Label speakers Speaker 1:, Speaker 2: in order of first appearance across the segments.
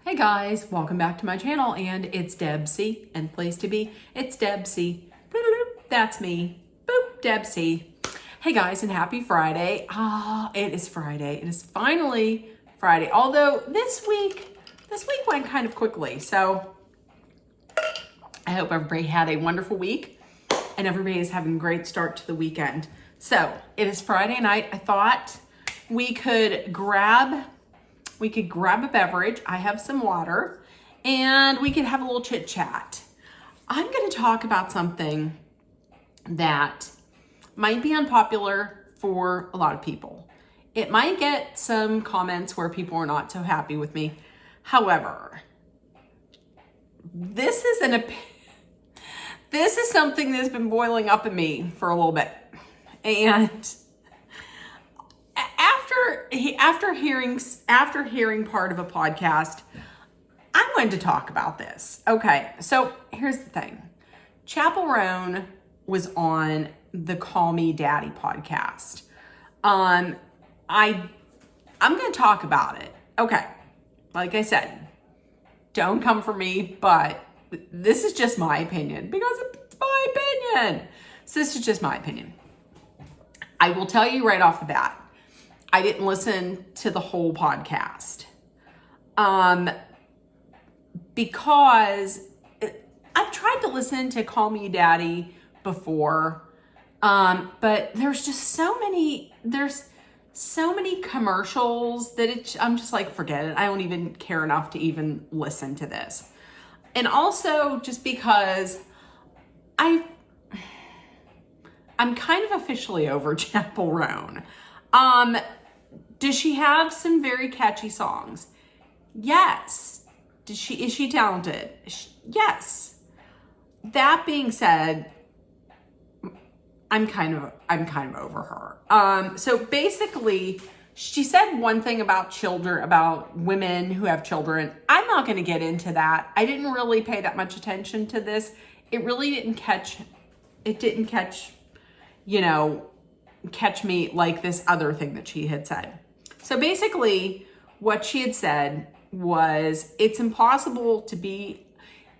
Speaker 1: Hey guys, welcome back to my channel, and it's Deb C, and place to be, it's Deb C. That's me. Boop, Deb C. Hey guys, and happy Friday. It is Friday. It is finally Friday. Although this week went kind of quickly. So I hope everybody had a wonderful week and everybody is having a great start to the weekend. So it is Friday night. I thought we could grab a beverage. I have some water, and we could have a little chit chat. I'm going to talk about something that might be unpopular for a lot of people. It might get some comments where people are not so happy with me. However, this is something that's been boiling up in me for a little bit. And after hearing part of a podcast, I wanted to talk about this. Okay, so here's the thing. Chappell Roan was on the Call Me Daddy podcast. I'm going to talk about it. Okay, like I said, don't come for me, but this is just my opinion because it's my opinion. So this is just my opinion. I will tell you right off the bat, I didn't listen to the whole podcast because I've tried to listen to Call Me Daddy before, but there's so many commercials that I'm just like, forget it. I don't even care enough to even listen to this. And also just because I'm kind of officially over Chappell Roan. Does she have some very catchy songs? Yes. Is she talented? Yes. That being said, I'm kind of over her. So basically, she said one thing about children, about women who have children. I'm not going to get into that. I didn't really pay that much attention to this. It really didn't catch me like this other thing that she had said. So basically what she had said was, it's impossible to be,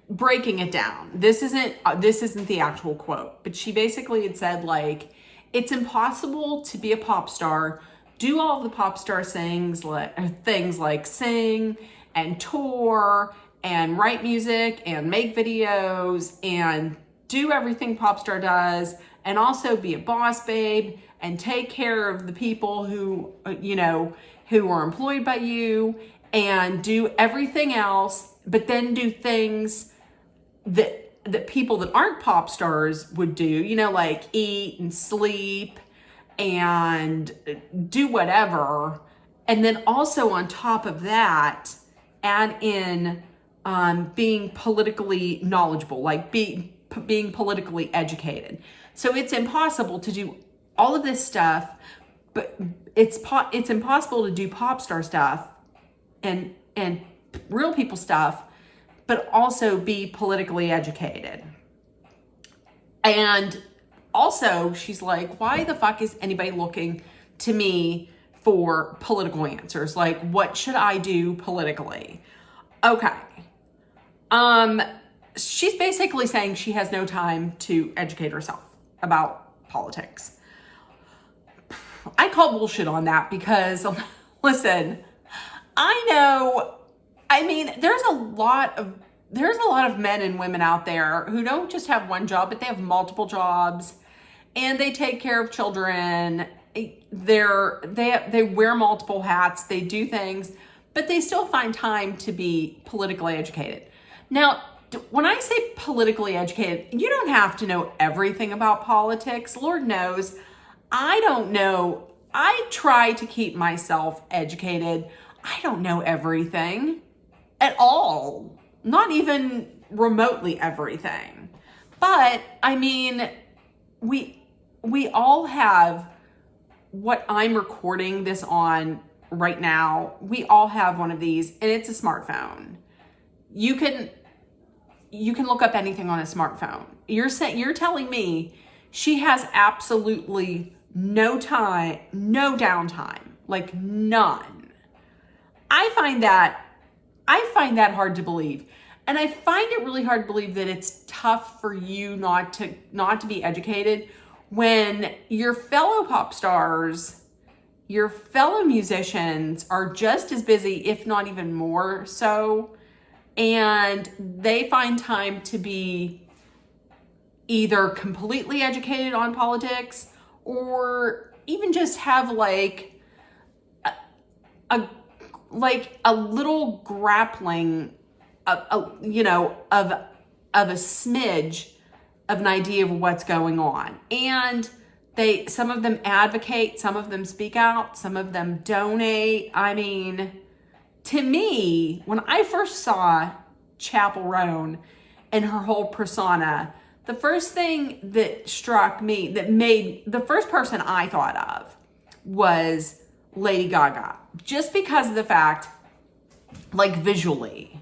Speaker 1: breaking it down. This isn't the actual quote, but she basically had said, like, it's impossible to be a pop star, do all of the pop star things like sing and tour and write music and make videos and do everything pop star does, and also be a boss babe and take care of the people who are employed by you, and do everything else, but then do things that people that aren't pop stars would do, like eat and sleep and do whatever. And then also on top of that, add in being politically knowledgeable, like being politically educated. So it's impossible to do all of this stuff, but it's impossible to do pop star stuff and real people stuff, but also be politically educated. And also, she's like, why the fuck is anybody looking to me for political answers? Like, what should I do politically? Okay. She's basically saying she has no time to educate herself about politics. I call bullshit on that because, listen, there's a lot of men and women out there who don't just have one job, but they have multiple jobs, and they take care of children. They wear multiple hats, they do things, but they still find time to be politically educated. Now, when I say politically educated, you don't have to know everything about politics. Lord knows, I don't know. I try to keep myself educated. I don't know everything at all. Not even remotely everything. But we all have, what I'm recording this on right now, we all have one of these, and it's a smartphone. You can look up anything on a smartphone. You're telling me she has absolutely no time, no downtime, like none. I find that I find that hard to believe. And I find it really hard to believe that it's tough for you not to be educated when your fellow pop stars, your fellow musicians are just as busy, if not even more so, and they find time to be either completely educated on politics or even just have like a little grappling of a smidge of an idea of what's going on. And some of them advocate, some of them speak out, some of them donate. I mean, to me, when I first saw Chappell Roan and her whole persona, the first thing that struck me, the first person I thought of was Lady Gaga. Just because of the fact, like visually,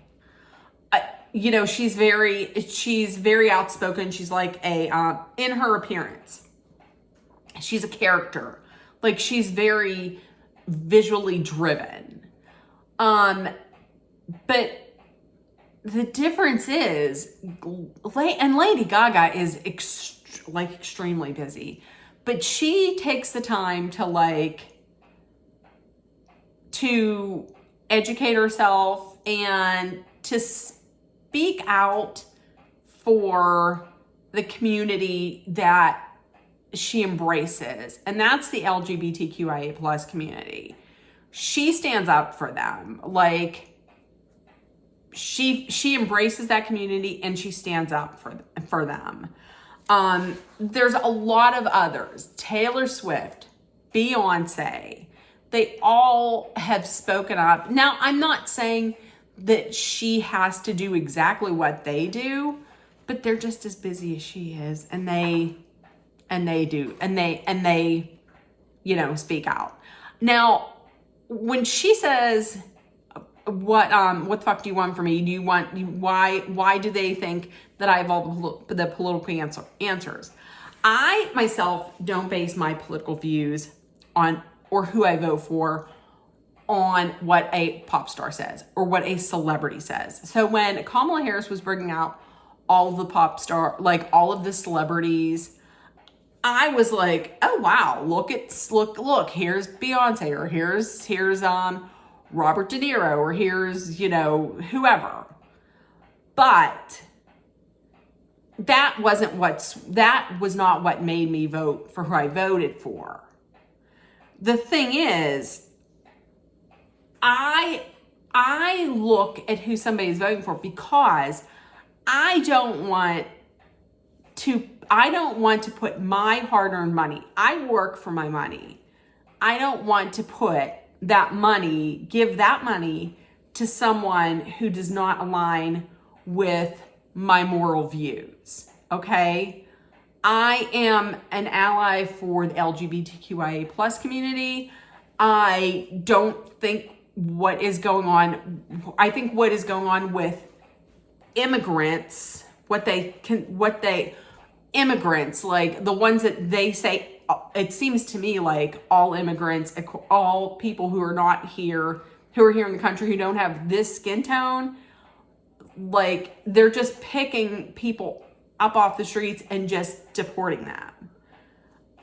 Speaker 1: she's very outspoken. She's like in her appearance, she's a character. Like, she's very visually driven. But the difference is, and Lady Gaga is extremely busy, but she takes the time to educate herself and to speak out for the community that she embraces. And that's the LGBTQIA plus community. She stands up for them. Like, she embraces that community and she stands up for them. There's a lot of others. Taylor Swift, Beyonce, they all have spoken up. Now, I'm not saying that she has to do exactly what they do, but they're just as busy as she is, and they speak out. Now, when she says, what the fuck do you want from me? Why do they think that I have all the political answers? I myself don't base my political views on, or who I vote for, on what a pop star says or what a celebrity says. So when Kamala Harris was bringing out all of the pop star, like all of the celebrities, I was like, oh wow, look, here's Beyonce, or here's Robert De Niro, or here's, whoever. But that was not what made me vote for who I voted for. The thing is, I look at who somebody's voting for because I don't want to put my hard-earned money. I work for my money. I don't want to give that money to someone who does not align with my moral views. Okay? I am an ally for the LGBTQIA plus community. I don't think what is going on with immigrants, immigrants, like the ones that they say, it seems to me like all immigrants, all people who are here in the country who don't have this skin tone, like they're just picking people up off the streets and just deporting them.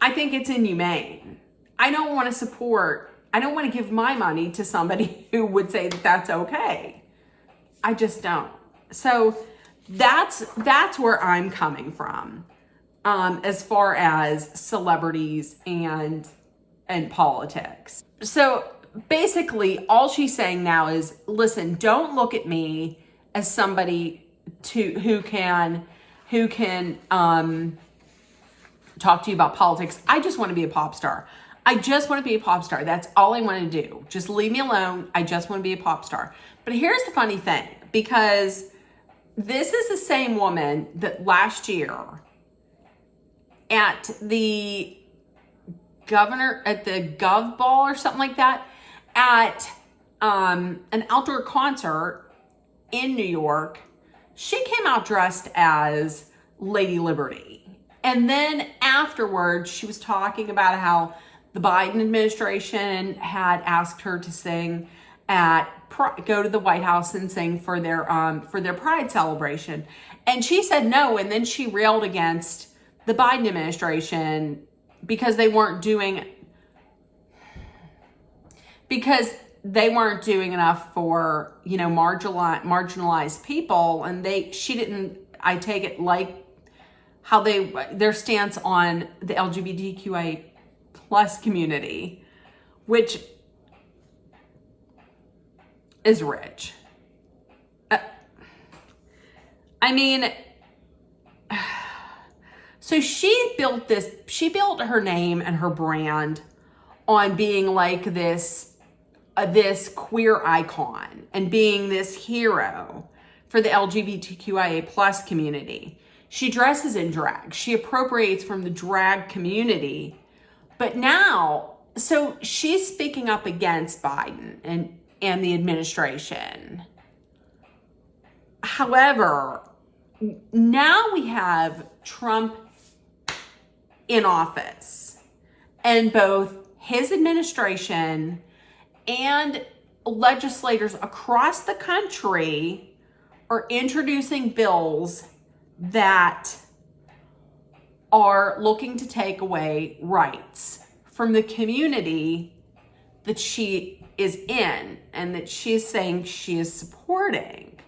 Speaker 1: I think it's inhumane. I don't want to give my money to somebody who would say that that's okay. I just don't. So that's where I'm coming from, as far as celebrities and politics. So basically, all she's saying now is, listen, don't look at me as somebody who can talk to you about politics. I just want to be a pop star. That's all I want to do. Just leave me alone. I just want to be a pop star. But here's the funny thing, because this is the same woman that last year at the Gov Ball or something like that, at an outdoor concert in New York, she came out dressed as Lady Liberty. And then afterwards, she was talking about how the Biden administration had asked her to sing go to the White House and sing for their Pride celebration. And she said no, and then she railed against the Biden administration because they weren't doing enough for, marginalized people. And she didn't, I take it, like how their stance on the LGBTQIA plus community, which is rich. So she built her name and her brand on being like this queer icon and being this hero for the LGBTQIA plus community. She dresses in drag. She appropriates from the drag community. But now, so she's speaking up against Biden and the administration. However, now we have Trump in office, and both his administration and legislators across the country are introducing bills that are looking to take away rights from the community that she is in and that she's saying she is supporting.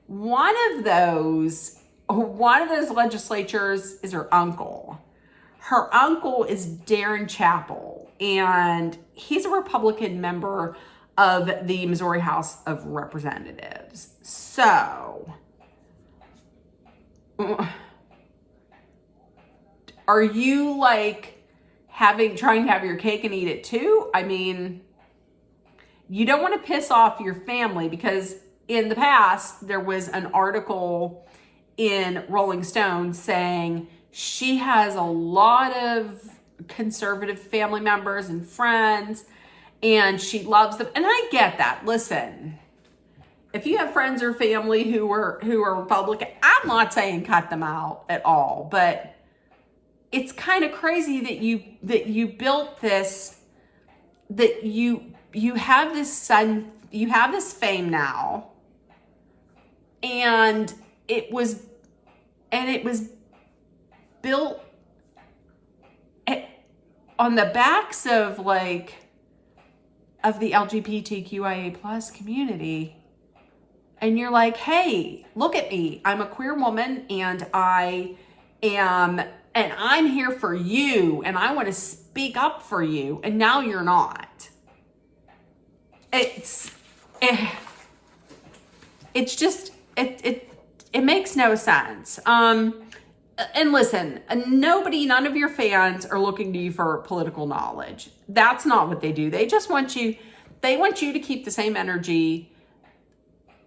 Speaker 1: One of those legislators is her uncle. Her uncle is Darren Chappell, and he's a Republican member of the Missouri House of Representatives. So, are you like trying to have your cake and eat it too? I mean, you don't want to piss off your family, because in the past there was an article in Rolling Stone saying she has a lot of conservative family members and friends and she loves them. And I get that. Listen, if you have friends or family who are Republican, I'm not saying cut them out at all, but it's kind of crazy that you built this, that you have this fame now, and it was built on the backs of the LGBTQIA plus community. And you're like, hey, look at me. I'm a queer woman and I'm here for you and I want to speak up for you. And now you're not. It makes no sense. And listen, none of your fans are looking to you for political knowledge. That's not what they do. They just want you to keep the same energy.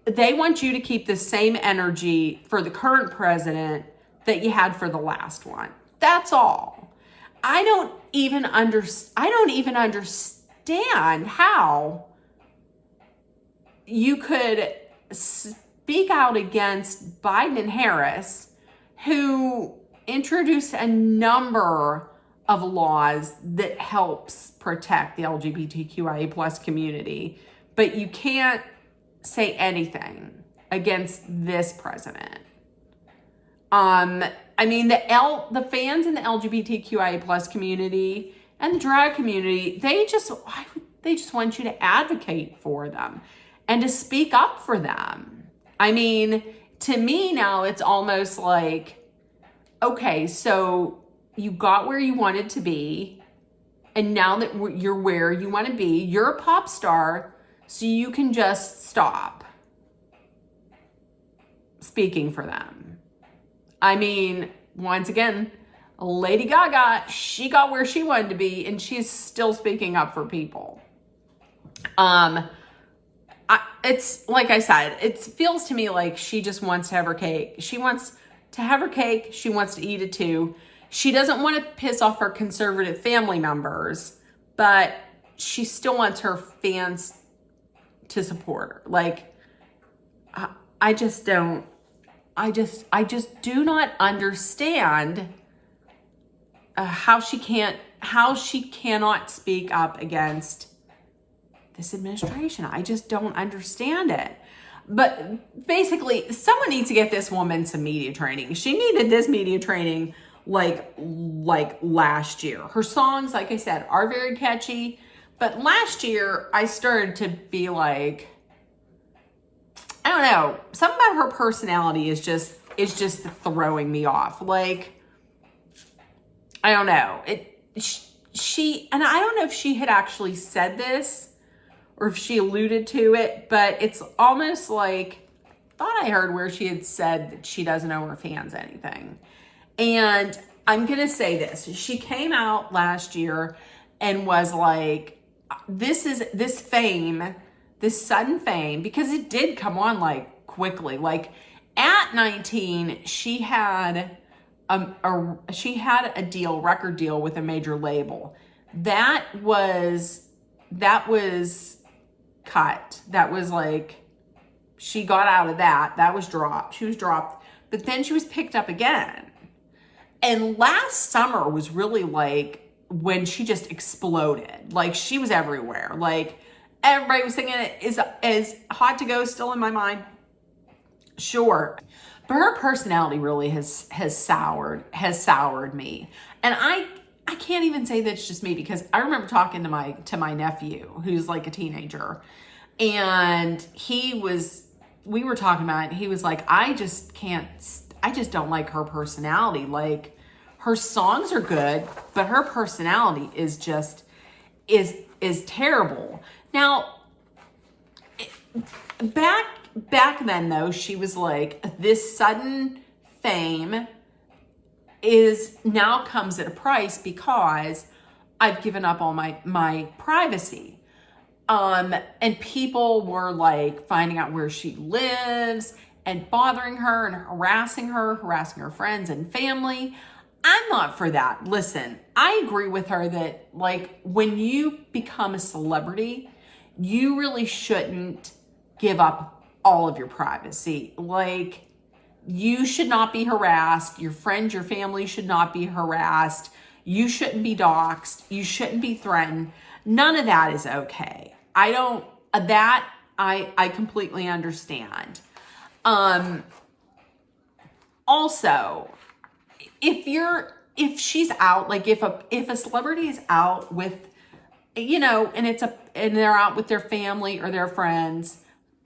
Speaker 1: They want you to keep the same energy for the current president that you had for the last one. That's all. I don't even understand how you could speak out against Biden and Harris, who introduced a number of laws that helps protect the LGBTQIA plus community, but you can't say anything against this president. The fans in the LGBTQIA plus community and the drag community, they just want you to advocate for them and to speak up for them. I mean, to me now, it's almost like, okay, so you got where you wanted to be, and now that you're where you want to be, you're a pop star, so you can just stop speaking for them. I mean, once again, Lady Gaga, she got where she wanted to be, and she's still speaking up for people. It's like I said, it feels to me like she just wants to have her cake. She wants to have her cake. She wants to eat it too. She doesn't want to piss off her conservative family members, but she still wants her fans to support her. Like, I just do not understand how she cannot speak up against this administration. I just don't understand it. But basically, someone needs to get this woman some media training. She needed this media training like last year. Her songs, like I said, are very catchy. But last year, I started to be like, I don't know, something about her personality is just throwing me off. Like, I don't know. She, and I don't know if she had actually said this or if she alluded to it, but it's almost like, thought I heard where she had said that she doesn't owe her fans anything. And I'm going to say this. She came out last year and was like, this fame, this sudden fame, because it did come on like quickly. Like at 19, she had a record deal with a major label. That was cut. That was like, she got out of that. That was dropped. She was dropped. But then she was picked up again. And last summer was really like when she just exploded. Like she was everywhere. Like everybody was thinking, is Hot to Go still in my mind? Sure. But her personality really has soured me. And I can't even say that it's just me, because I remember talking to my nephew who's like a teenager, and we were talking about it, and he was like, I just don't like her personality. Like her songs are good, but her personality is terrible. Now, back then though, she was like, this sudden fame now comes at a price because I've given up all my privacy. And people were like finding out where she lives and bothering her and harassing her friends and family. I'm not for that. Listen, I agree with her that like when you become a celebrity, you really shouldn't give up all of your privacy. Like, you should not be harassed. Your friends, your family should not be harassed. You shouldn't be doxxed. You shouldn't be threatened. None of that is okay. I completely understand. Also, if she's out, like if a celebrity is out with, and they're out with their family or their friends,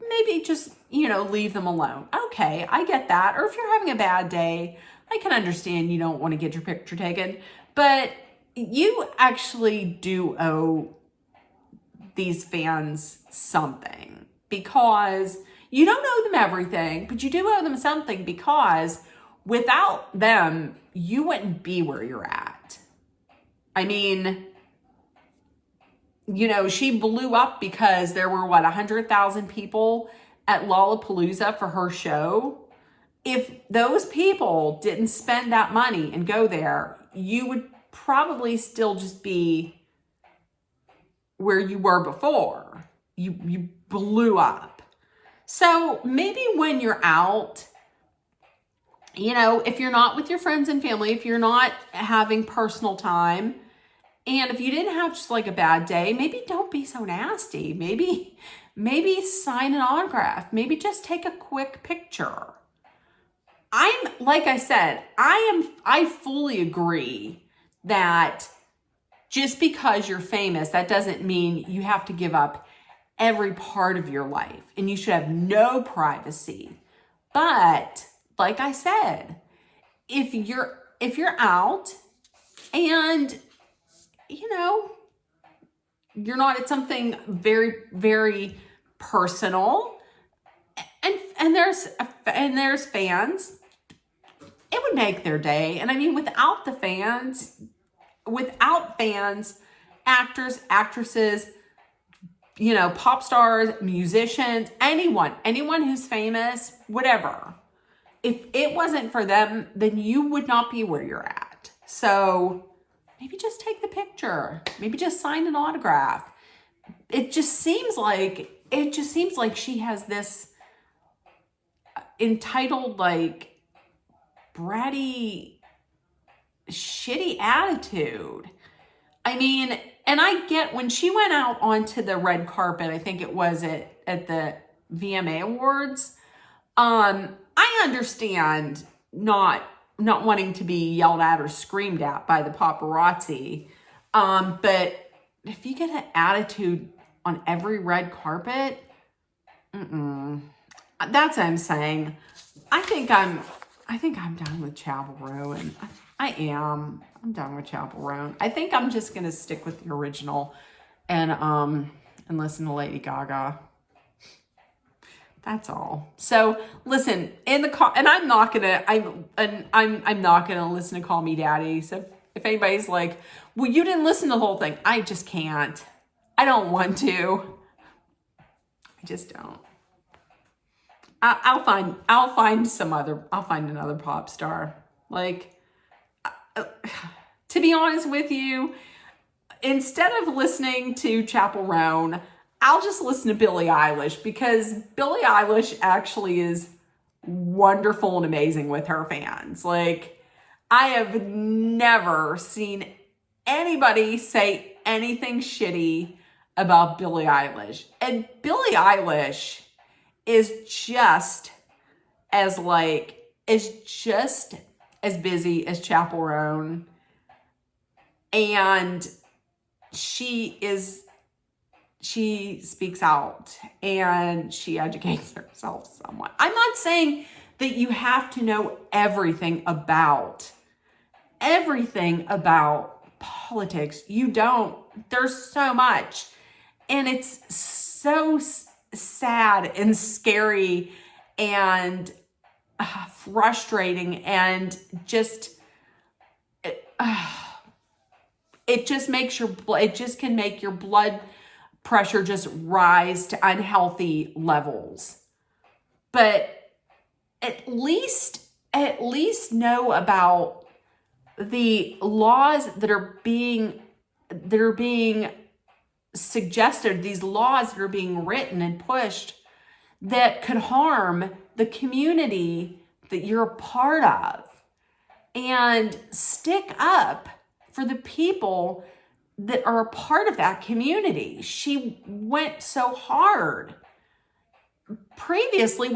Speaker 1: maybe just, leave them alone. Okay, I get that. Or if you're having a bad day, I can understand you don't want to get your picture taken, but you actually do owe these fans something, because you don't owe them everything, but you do owe them something, because without them, you wouldn't be where you're at. I mean, she blew up because there were 100,000 people at Lollapalooza for her show. If those people didn't spend that money and go there, you would probably still just be where you were before. You blew up. So maybe when you're out, if you're not with your friends and family, if you're not having personal time, and if you didn't have just like a bad day, maybe don't be so nasty. Maybe sign an autograph. Maybe just take a quick picture. Like I said, I fully agree that just because you're famous, that doesn't mean you have to give up every part of your life and you should have no privacy. But like I said, if you're out and you're not at something very, very personal, and there's fans, it would make their day. And I mean, without fans, actors, actresses, pop stars, musicians, anyone who's famous, whatever. If it wasn't for them, then you would not be where you're at. So maybe just take the picture. Maybe just sign an autograph. It just seems like she has this entitled, like, bratty, shitty attitude. I mean, And I get when she went out onto the red carpet, I think it was at the VMA Awards. I understand not wanting to be yelled at or screamed at by the paparazzi. But if you get an attitude on every red carpet, that's what I'm saying. I think I'm done with Chappell Roan. I am. I'm done with Chappell Roan. I think I'm just gonna stick with the original and listen to Lady Gaga. That's all. So listen, and I'm not gonna listen to Call Me Daddy. So if anybody's like, well, you didn't listen to the whole thing, I just can't. I don't want to. I just don't. I'll find another pop star. Like, to be honest with you, instead of listening to Chappell Roan, I'll just listen to Billie Eilish, because Billie Eilish actually is wonderful and amazing with her fans. Like, I have never seen anybody say anything shitty about Billie Eilish. And Billie Eilish is just as busy as Chappell Roan. And she speaks out and she educates herself somewhat. I'm not saying that you have to know everything about politics. You don't. There's so much. And it's so sad and scary and frustrating, and just it just can make your blood pressure just rise to unhealthy levels. But at least know about the laws that are being suggested, these laws that are being written and pushed that could harm the community that you're a part of, and stick up for the people that are a part of that community. She went so hard previously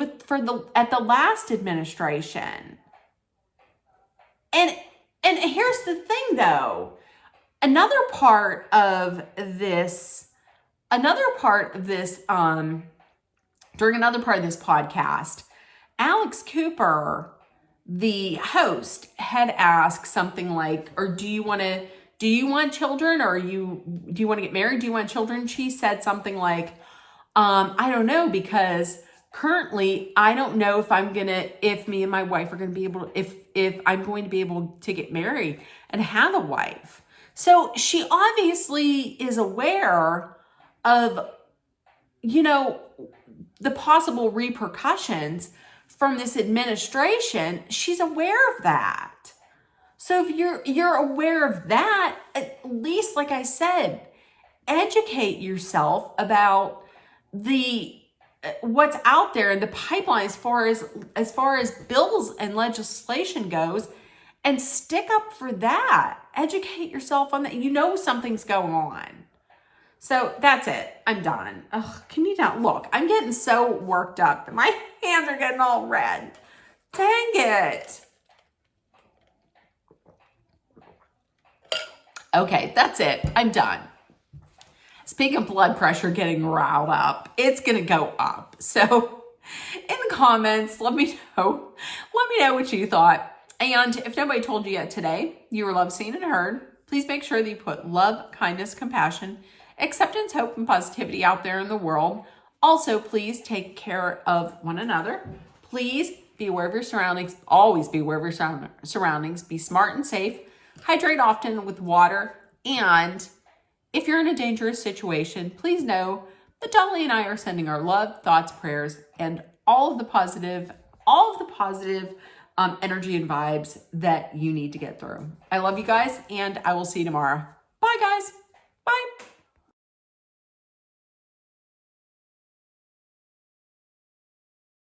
Speaker 1: at the last administration. And here's the thing though. Another part of this during another part of this podcast, Alex Cooper, the host, had asked something like, or do you want children, or do you want to get married? Do you want children? She said something like, I don't know, because currently I don't know if me and my wife are going to be able to, if I'm going to be able to get married and have a wife. So she obviously is aware of, the possible repercussions from this administration. She's aware of that. So if you're aware of that, at least, like I said, educate yourself about what's out there in the pipeline as far as bills and legislation goes, and stick up for that. Educate yourself on that. Something's going on. So that's it. I'm done. Ugh, can you not look? I'm getting so worked up. My hands are getting all red. Dang it. Okay, that's it. I'm done. Speaking of blood pressure getting riled up, it's going to go up. So in the comments, let me know what you thought. And if nobody told you yet today, you were loved, seen, and heard, please make sure that you put love, kindness, compassion, acceptance, hope, and positivity out there in the world. Also, please take care of one another. Please be aware of your surroundings. Always be aware of your surroundings. Be smart and safe. Hydrate often with water. And if you're in a dangerous situation, please know that Dolly and I are sending our love, thoughts, prayers, and all of the positive energy and vibes that you need to get through. I love you guys, and I will see you tomorrow. Bye, guys. Bye.